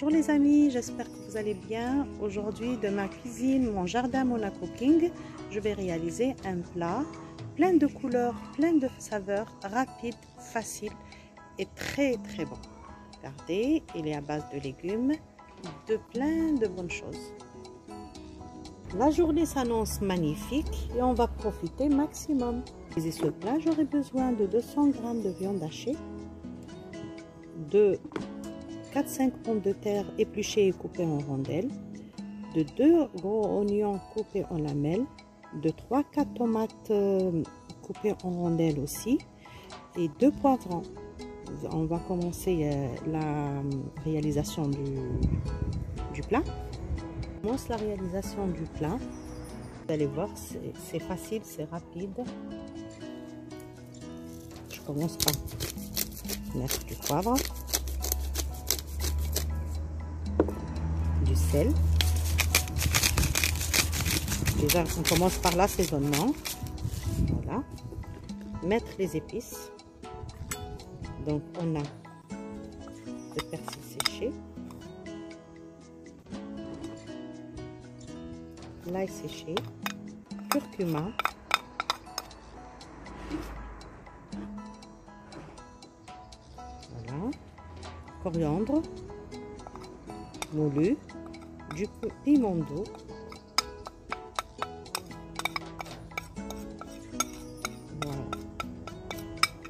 Bonjour les amis, j'espère que vous allez bien. Aujourd'hui, de ma cuisine, mon jardin Mona Cooking, je vais réaliser un plat plein de couleurs, plein de saveurs, rapide, facile et très bon. Regardez, il est à base de légumes, de plein de bonnes choses. La journée s'annonce magnifique et on va profiter maximum. Pour ce plat, j'aurai besoin de 200 g de viande hachée, de 4-5 pommes de terre épluchées et coupées en rondelles, de 2 gros oignons coupés en lamelles, de 3-4 tomates coupées en rondelles aussi et 2 poivrons. On va commencer la réalisation du plat. On commence la réalisation du plat. Vous allez voir, c'est facile, c'est rapide. Je commence par mettre du poivre, du sel. Déjà, on commence par l'assaisonnement. Voilà. Mettre les épices. Donc, on a le persil séché, l'ail séché, curcuma, voilà, coriandre, moulu, du piment doux, voilà,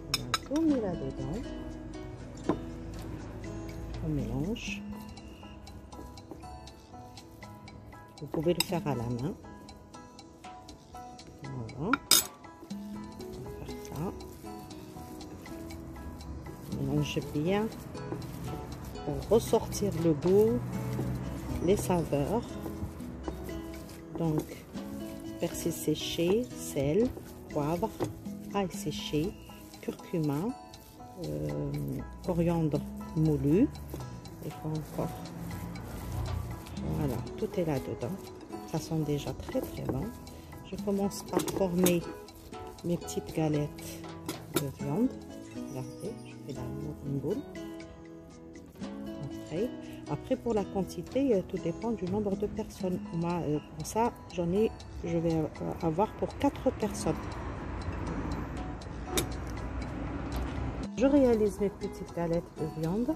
on a tout mis là-dedans, on mélange. Vous pouvez le faire à la main. Voilà. On va faire ça. Mélange bien pour ressortir le goût, les saveurs. Donc, persil séché, sel, poivre, ail séché, curcuma, coriandre moulu et quoi encore. Voilà, tout est là-dedans. Ça sent déjà très bon. Je commence par former mes petites galettes de viande. Regardez, je fais une boule. Après, pour la quantité, tout dépend du nombre de personnes. Moi, pour ça, je vais avoir pour 4 personnes. Je réalise mes petites galettes de viande.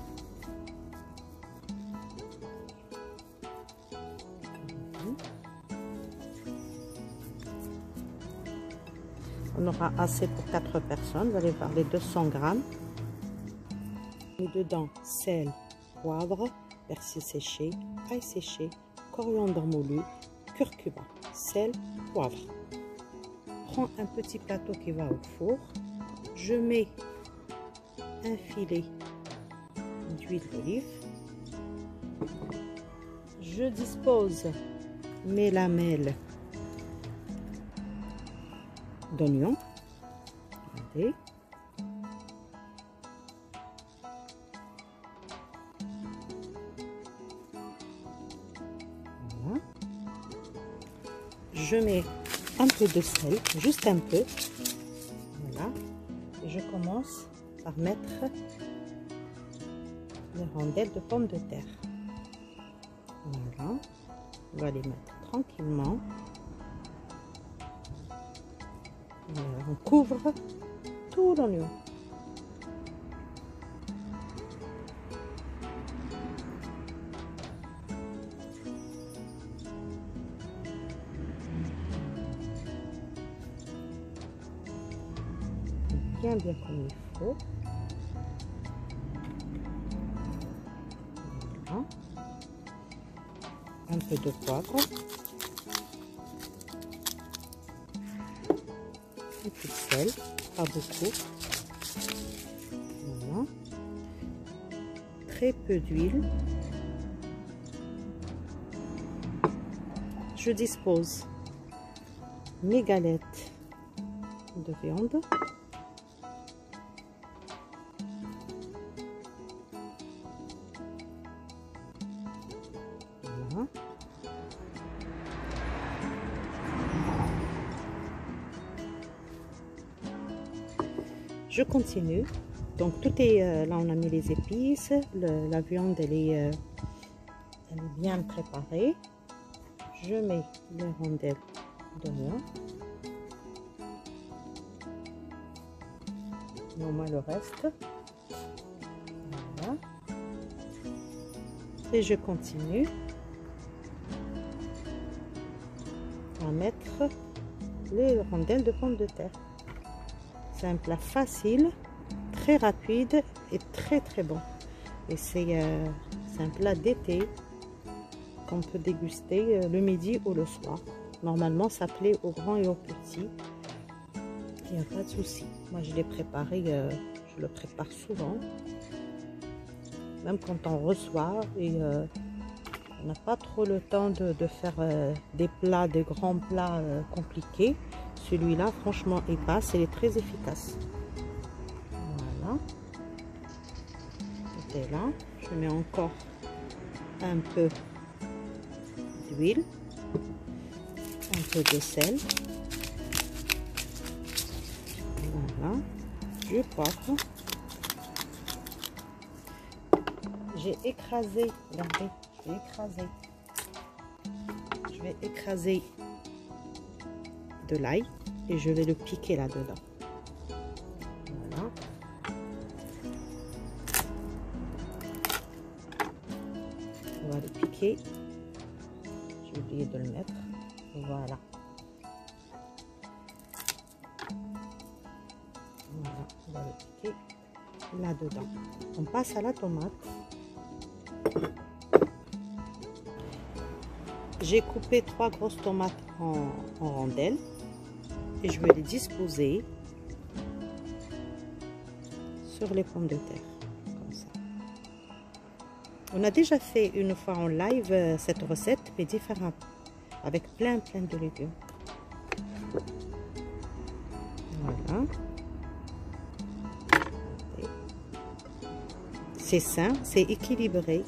On aura assez pour 4 personnes. Vous allez voir les 200 g. Et dedans, sel, poivre, persil séché, ail séché, coriandre moulu, curcuma, sel, poivre. Prends un petit plateau qui va au four. Je mets un filet d'huile d'olive. Je dispose mes lamelles d'oignons. Regardez. Voilà. Je mets un peu de sel, juste un peu. Voilà. Et je commence par mettre les rondelles de pommes de terre. Voilà. On va les mettre tranquillement. On couvre tout l'oignon. Bien comme il faut. Voilà. Un peu de poivre. Un peu de sel, pas beaucoup. Voilà. Très peu d'huile. Je dispose mes galettes de viande. Voilà. Je continue. Donc tout est là, on a mis les épices, la viande elle est elle est bien préparée. Je mets les rondelles d'oignon. On met le reste. Voilà. Et je continue à mettre les rondelles de pommes de terre. C'est un plat facile, très rapide et très bon. Et c'est un plat d'été qu'on peut déguster le midi ou le soir. Normalement, ça plaît aux grands et aux petits. Il n'y a pas de souci. Moi, je l'ai préparé, je le prépare souvent. Même quand on reçoit et on n'a pas trop le temps de faire des plats, des grands plats compliqués. Celui-là, franchement, il passe. Il est très efficace. Voilà. Et là, je mets encore un peu d'huile, un peu de sel. Voilà. Du poivre. J'ai écrasé, regardez, je vais écraser de l'ail et je vais le piquer là-dedans. Voilà. On va le piquer. J'ai oublié de le mettre. Voilà. Voilà, on va le piquer là-dedans. On passe à la tomate. J'ai coupé 3 grosses tomates en rondelles et je vais les disposer sur les pommes de terre, comme ça. On a déjà fait une fois en live cette recette, mais différente, avec plein de légumes. Voilà. C'est sain, c'est équilibré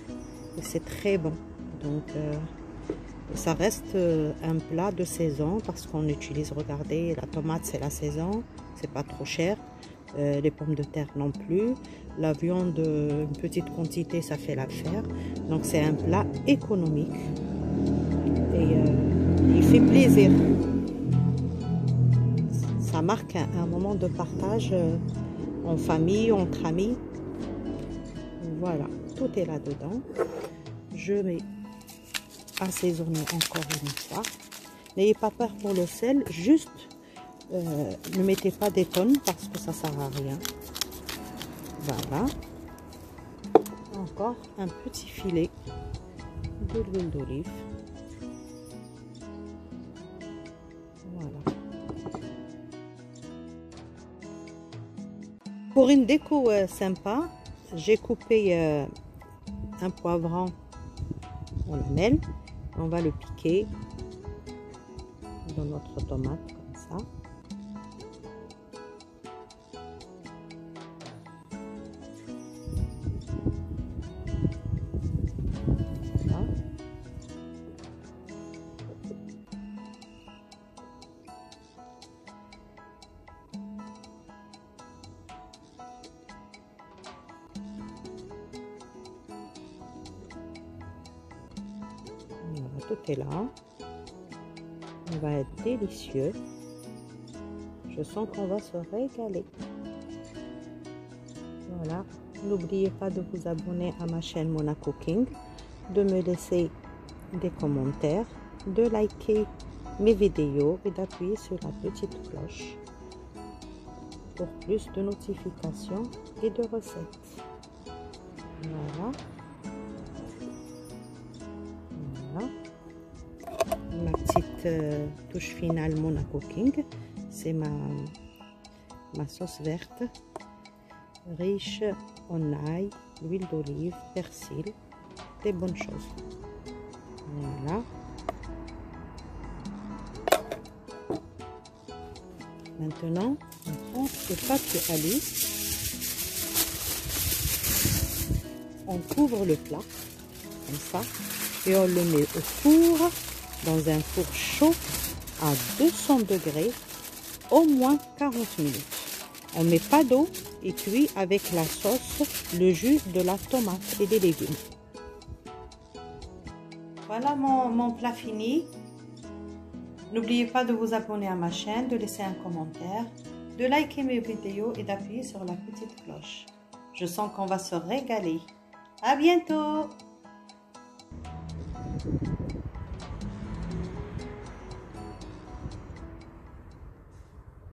et c'est très bon. Donc ça reste un plat de saison parce qu'on utilise, regardez, la tomate c'est la saison, c'est pas trop cher, les pommes de terre non plus, la viande une petite quantité ça fait l'affaire, donc c'est un plat économique et il fait plaisir, ça marque un moment de partage en famille, entre amis. Voilà, tout est là dedans. Je vais assaisonner encore une fois. N'ayez pas peur pour le sel, juste ne mettez pas des tonnes parce que ça sert à rien. Voilà. Encore un petit filet de l'huile d'olive. Voilà. Pour une déco sympa, j'ai coupé un poivron en lamelles. On va le piquer dans notre tomate comme ça. Voilà. Tout est là. On va être délicieux. Je sens qu'on va se régaler. Voilà. N'oubliez pas de vous abonner à ma chaîne Mona Cooking, de me laisser des commentaires, de liker mes vidéos et d'appuyer sur la petite cloche pour plus de notifications et de recettes. Voilà. Voilà. Ma petite touche finale Mona Cooking, c'est ma sauce verte riche en ail, huile d'olive, persil, des bonnes choses. Voilà. Maintenant, on prend le papier alu, on couvre le plat comme ça et on le met au four, dans un four chaud à 200 degrés, au moins 40 minutes. On ne met pas d'eau et cuit avec la sauce, le jus de la tomate et des légumes. Voilà mon plat fini. N'oubliez pas de vous abonner à ma chaîne, de laisser un commentaire, de liker mes vidéos et d'appuyer sur la petite cloche. Je sens qu'on va se régaler. À bientôt!